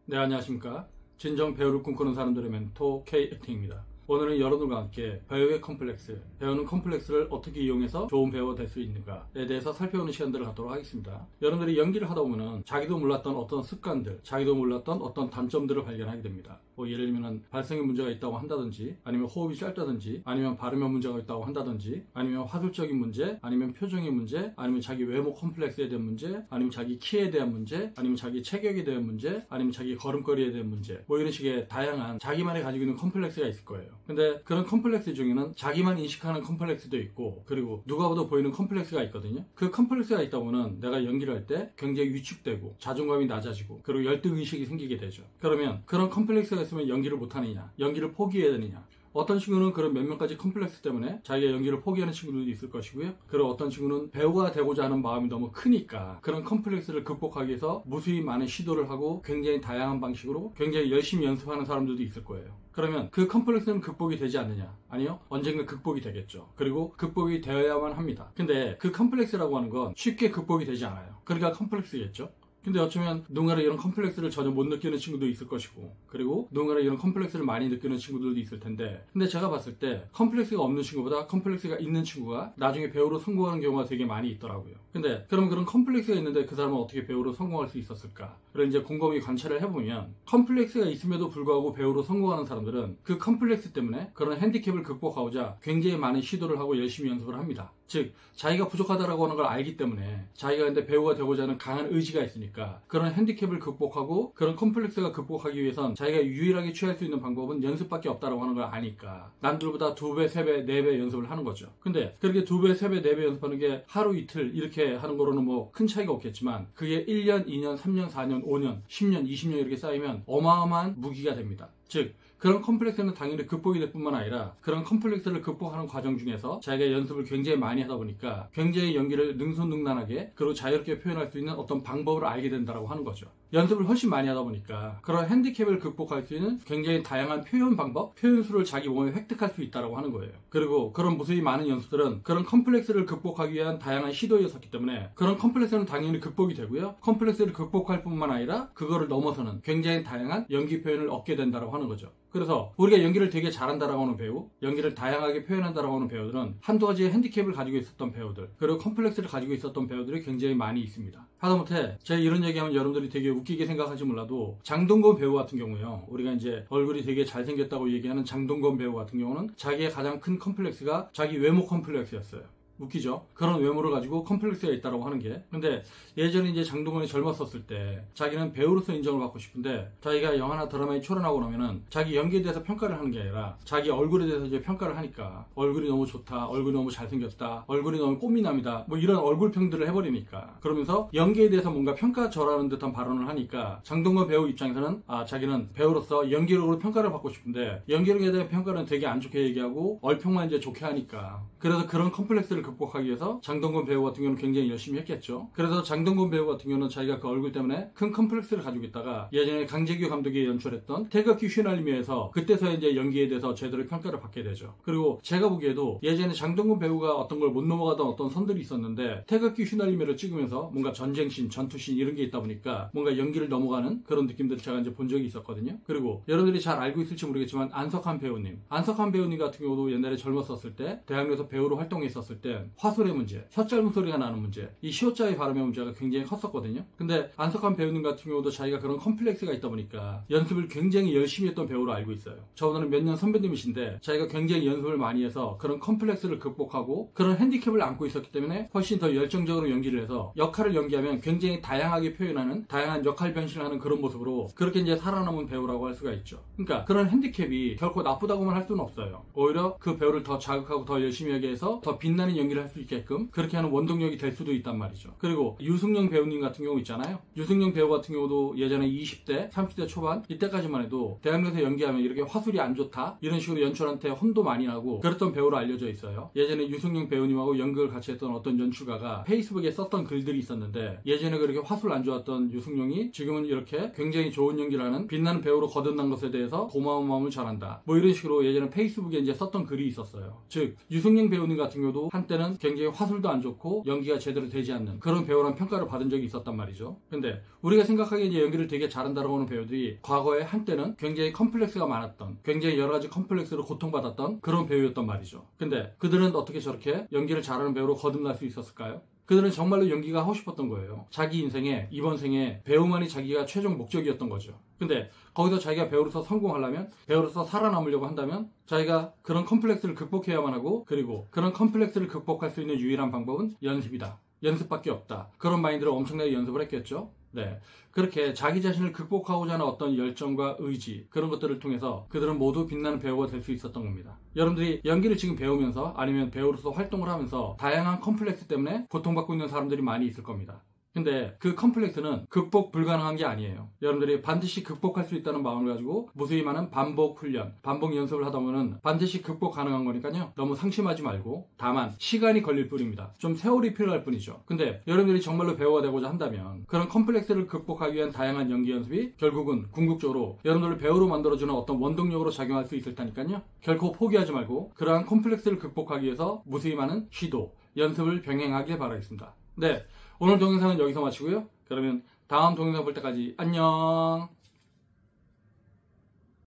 네, 안녕하십니까. 진정 배우를 꿈꾸는 사람들의 멘토 K액팅입니다. 오늘은 여러분과 함께 배우의 컴플렉스, 배우는 컴플렉스를 어떻게 이용해서 좋은 배우가 될 수 있는가에 대해서 살펴보는 시간들을 갖도록 하겠습니다. 여러분들이 연기를 하다 보면 자기도 몰랐던 어떤 습관들, 자기도 몰랐던 어떤 단점들을 발견하게 됩니다. 예를 들면 발성에 문제가 있다고 한다든지, 아니면 호흡이 짧다든지, 아니면 발음에 문제가 있다고 한다든지, 아니면 화술적인 문제, 아니면 표정의 문제, 아니면 자기 외모 컴플렉스에 대한 문제, 아니면 자기 키에 대한 문제, 아니면 자기 체격에 대한 문제, 아니면 자기 걸음걸이에 대한 문제, 이런 식의 다양한 자기만이 가지고 있는 컴플렉스가 있을 거예요. 근데 그런 컴플렉스 중에는 자기만 인식하는 컴플렉스도 있고, 그리고 누가 봐도 보이는 컴플렉스가 있거든요. 그 컴플렉스가 있다 보면 내가 연기를 할 때 굉장히 위축되고 자존감이 낮아지고 그리고 열등의식이 생기게 되죠. 그러면 그런 컴플렉스가 있으면 연기를 못하느냐, 연기를 포기해야 되느냐. 어떤 친구는 그런 몇몇 가지 컴플렉스 때문에 자기가 연기를 포기하는 친구들도 있을 것이고요. 그리고 어떤 친구는 배우가 되고자 하는 마음이 너무 크니까 그런 컴플렉스를 극복하기 위해서 무수히 많은 시도를 하고 굉장히 다양한 방식으로 굉장히 열심히 연습하는 사람들도 있을 거예요. 그러면 그 컴플렉스는 극복이 되지 않느냐? 아니요. 언젠가 극복이 되겠죠. 그리고 극복이 되어야만 합니다. 근데 그 컴플렉스라고 하는 건 쉽게 극복이 되지 않아요. 그러니까 컴플렉스겠죠? 근데 어쩌면 누군가는 이런 컴플렉스를 전혀 못 느끼는 친구도 있을 것이고, 그리고 누군가는 이런 컴플렉스를 많이 느끼는 친구들도 있을 텐데, 근데 제가 봤을 때 컴플렉스가 없는 친구보다 컴플렉스가 있는 친구가 나중에 배우로 성공하는 경우가 되게 많이 있더라고요. 근데 그럼 그런 컴플렉스가 있는데 그 사람은 어떻게 배우로 성공할 수 있었을까? 그래서 이제 곰곰이 관찰을 해보면 컴플렉스가 있음에도 불구하고 배우로 성공하는 사람들은 그 컴플렉스 때문에 그런 핸디캡을 극복하고자 굉장히 많은 시도를 하고 열심히 연습을 합니다. 즉, 자기가 부족하다라고 하는 걸 알기 때문에 자기가 근데 배우가 되고자 하는 강한 의지가 있으니까 그런 핸디캡을 극복하고 그런 컴플렉스가 극복하기 위해선 자기가 유일하게 취할 수 있는 방법은 연습밖에 없다라고 하는 걸 아니까 남들보다 2배, 3배, 4배 연습을 하는 거죠. 근데 그렇게 2배, 3배, 4배 연습하는 게 하루 이틀 이렇게 하는 거로는 뭐 큰 차이가 없겠지만 그게 1년, 2년, 3년, 4년, 5년, 10년, 20년 이렇게 쌓이면 어마어마한 무기가 됩니다. 즉, 그런 컴플렉스는 당연히 극복이 될 뿐만 아니라 그런 컴플렉스를 극복하는 과정 중에서 자기가 연습을 굉장히 많이 하다 보니까 굉장히 연기를 능수능란하게 그리고 자유롭게 표현할 수 있는 어떤 방법을 알게 된다고 하는 거죠. 연습을 훨씬 많이 하다 보니까 그런 핸디캡을 극복할 수 있는 굉장히 다양한 표현 방법, 표현수를 자기 몸에 획득할 수 있다고 하는 거예요. 그리고 그런 무수히 많은 연습들은 그런 컴플렉스를 극복하기 위한 다양한 시도였었기 때문에 그런 컴플렉스는 당연히 극복이 되고요. 컴플렉스를 극복할 뿐만 아니라 그거를 넘어서는 굉장히 다양한 연기 표현을 얻게 된다고 하는 거죠. 그래서 우리가 연기를 되게 잘한다라고 하는 배우, 연기를 다양하게 표현한다라고 하는 배우들은 한두 가지의 핸디캡을 가지고 있었던 배우들, 그리고 컴플렉스를 가지고 있었던 배우들이 굉장히 많이 있습니다. 하다못해 제가 이런 얘기하면 여러분들이 되게 웃기게 생각할지 몰라도 장동건 배우 같은 경우요, 우리가 이제 얼굴이 되게 잘생겼다고 얘기하는 장동건 배우 같은 경우는 자기의 가장 큰 컴플렉스가 자기 외모 컴플렉스였어요. 웃기죠? 그런 외모를 가지고 컴플렉스가 있다고 하는 게. 근데 예전에 이제 장동건이 젊었었을 때 자기는 배우로서 인정을 받고 싶은데 자기가 영화나 드라마에 출연하고 나면은 자기 연기에 대해서 평가를 하는 게 아니라 자기 얼굴에 대해서 이제 평가를 하니까 얼굴이 너무 좋다, 얼굴이 너무 잘생겼다, 얼굴이 너무 꽃미남이다, 뭐 이런 얼굴 평들을 해버리니까 그러면서 연기에 대해서 뭔가 평가절하는 듯한 발언을 하니까 장동건 배우 입장에서는 자기는 배우로서 연기력으로 평가를 받고 싶은데 연기력에 대한 평가는 되게 안 좋게 얘기하고 얼평만 이제 좋게 하니까 그래서 그런 컴플렉스를 극복하기 위해서 장동건 배우 같은 경우는 굉장히 열심히 했겠죠. 그래서 장동건 배우 같은 경우는 자기가 그 얼굴 때문에 큰 컴플렉스를 가지고 있다가 예전에 강재규 감독이 연출했던 태극기 휘날리며에서 그때서야 이제 연기에 대해서 제대로 평가를 받게 되죠. 그리고 제가 보기에도 예전에 장동건 배우가 어떤 걸 못 넘어가던 어떤 선들이 있었는데 태극기 휘날리며를 찍으면서 뭔가 전쟁신, 전투신 이런 게 있다 보니까 뭔가 연기를 넘어가는 그런 느낌들을 제가 이제 본 적이 있었거든요. 그리고 여러분들이 잘 알고 있을지 모르겠지만 안석환 배우님 같은 경우도 옛날에 젊었었을 때 대학로에서 배우로 활동했었을 때 화술의 문제, 혀 짧은 소리가 나는 문제, 이 시옷자의 발음의 문제가 굉장히 컸었거든요. 근데 안석환 배우님 같은 경우도 자기가 그런 컴플렉스가 있다 보니까 연습을 굉장히 열심히 했던 배우로 알고 있어요. 저보다는 몇 년 선배님이신데 자기가 굉장히 연습을 많이 해서 그런 컴플렉스를 극복하고 그런 핸디캡을 안고 있었기 때문에 훨씬 더 열정적으로 연기를 해서 역할을 연기하면 굉장히 다양하게 표현하는, 다양한 역할 변신을 하는 그런 모습으로 그렇게 이제 살아남은 배우라고 할 수가 있죠. 그러니까 그런 핸디캡이 결코 나쁘다고만 할 수는 없어요. 오히려 그 배우를 더 자극하고 더 열심히 하게 해서 더 빛나는 연기를 할 수 있게끔 그렇게 하는 원동력이 될 수도 있단 말이죠. 그리고 유승용 배우님 같은 경우 있잖아요. 유승용 배우 같은 경우도 예전에 20대, 30대 초반 이때까지만 해도 대학로에서 연기하면 이렇게 화술이 안 좋다 이런 식으로 연출한테 혼도 많이 나고 그랬던 배우로 알려져 있어요. 예전에 유승용 배우님하고 연극을 같이 했던 어떤 연출가가 페이스북에 썼던 글들이 있었는데 예전에 그렇게 화술 안 좋았던 유승용이 지금은 이렇게 굉장히 좋은 연기를 하는 빛나는 배우로 거듭난 것에 대해서 고마운 마음을 전한다. 뭐 이런 식으로 예전에 페이스북에 이제 썼던 글이 있었어요. 즉 유승용 배우님 같은 경우도 한때 그때는 굉장히 화술도 안 좋고 연기가 제대로 되지 않는 그런 배우란 평가를 받은 적이 있었단 말이죠. 근데 우리가 생각하기에 이제 연기를 되게 잘한다고 하는 배우들이 과거에 한때는 굉장히 컴플렉스가 많았던, 굉장히 여러 가지 컴플렉스로 고통받았던 그런 배우였단 말이죠. 근데 그들은 어떻게 저렇게 연기를 잘하는 배우로 거듭날 수 있었을까요? 그들은 정말로 연기가 하고 싶었던 거예요. 자기 인생에, 이번 생에 배우만이 자기가 최종 목적이었던 거죠. 근데 거기서 자기가 배우로서 성공하려면, 배우로서 살아남으려고 한다면 자기가 그런 컴플렉스를 극복해야만 하고, 그리고 그런 컴플렉스를 극복할 수 있는 유일한 방법은 연습이다. 연습밖에 없다. 그런 마인드로 엄청나게 연습을 했겠죠. 네, 그렇게 자기 자신을 극복하고자 하는 어떤 열정과 의지, 그런 것들을 통해서 그들은 모두 빛나는 배우가 될 수 있었던 겁니다. 여러분들이 연기를 지금 배우면서, 아니면 배우로서 활동을 하면서 다양한 컴플렉스 때문에 고통받고 있는 사람들이 많이 있을 겁니다. 근데 그 컴플렉스는 극복 불가능한 게 아니에요. 여러분들이 반드시 극복할 수 있다는 마음을 가지고 무수히 많은 반복 훈련, 반복 연습을 하다 보면 반드시 극복 가능한 거니까요. 너무 상심하지 말고, 다만 시간이 걸릴 뿐입니다. 좀 세월이 필요할 뿐이죠. 근데 여러분들이 정말로 배우가 되고자 한다면 그런 컴플렉스를 극복하기 위한 다양한 연기 연습이 결국은 궁극적으로 여러분들을 배우로 만들어주는 어떤 원동력으로 작용할 수 있을 테니까요. 결코 포기하지 말고 그러한 컴플렉스를 극복하기 위해서 무수히 많은 시도, 연습을 병행하길 바라겠습니다. 네, 오늘 동영상은 여기서 마치고요. 그러면 다음 동영상 볼 때까지 안녕.